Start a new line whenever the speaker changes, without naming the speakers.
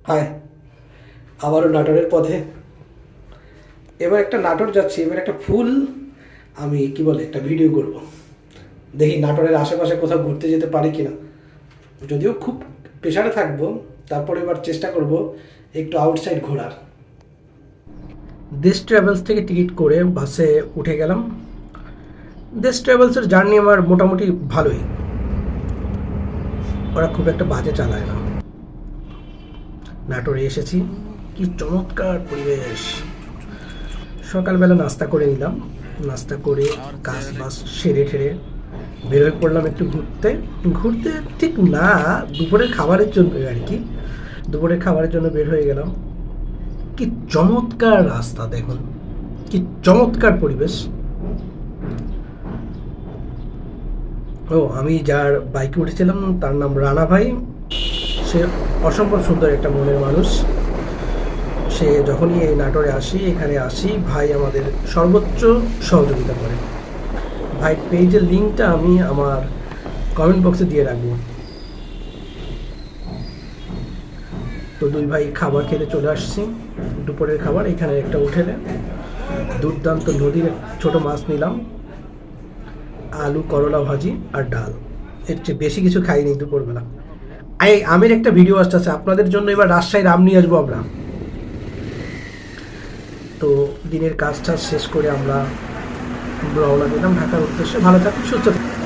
High, আবারও নাটোরের পথে। এবার একটা নাটোর যাচ্ছি, এবার একটা ফুল আমি কি বলে একটা ভিডিও করব। দেখি নাটোরের আশেপাশে কোথাও ঘুরতে যেতে পারি কিনা। যদিও খুব প্রেশারে থাকবো, তারপরে এবার চেষ্টা করব একটু আউটসাইড ঘোরার। দেশ ট্রাভেলস থেকে টিকিট করে বাসে উঠে গেলাম। দেশ ট্রাভেলসের জার্নি আমার মোটামুটি ভালোই, ওরা খুব একটা বাজে চালায় না। নাটোরে এসেছি, কি চমৎকার পরিবেশ। সকালবেলা নাস্তা করে নিলাম, নাস্তা করে কাজ বাস সেরে ঠেরে বের হয়ে পড়লাম একটু ঘুরতে। ঘুরতে ঠিক না, দুপুরের খাবারের জন্য আর কি। দুপুরের খাবারের জন্য বের হয়ে গেলাম। কি চমৎকার রাস্তা দেখুন, কি চমৎকার পরিবেশ। ও, আমি যার বাইকে উঠেছিলাম তার নাম রানা ভাই। সে অসম্ভব সুন্দর একটা মনের মানুষ। সে যখনই এই নাটোরে এখানে আসি, ভাই আমাদের সর্বোচ্চ সহযোগিতা করে। ভাই পেজের লিঙ্কটা আমি আমার কমেন্ট বক্সে দিয়ে রাখবো। তো দুই ভাই খাবার খেতে চলে আসছি, দুপুরের খাবার। এখানে একটা হোটেলে দুর্দান্ত নদীর ছোট মাছ নিলাম, আলু করলা ভাজি আর ডাল। এর চেয়ে বেশি কিছু খাইনি দুপুরবেলা। আমের একটা ভিডিও আসতেছে আপনাদের জন্য। এবার রাজশাহীর আম নিয়ে আসবো আমরা। তো দিনের কাজ টাজ শেষ করে আমরা রওনা দিলাম ঢাকার উদ্দেশ্যে। ভালো থাকুন, সুস্থ থাকুন।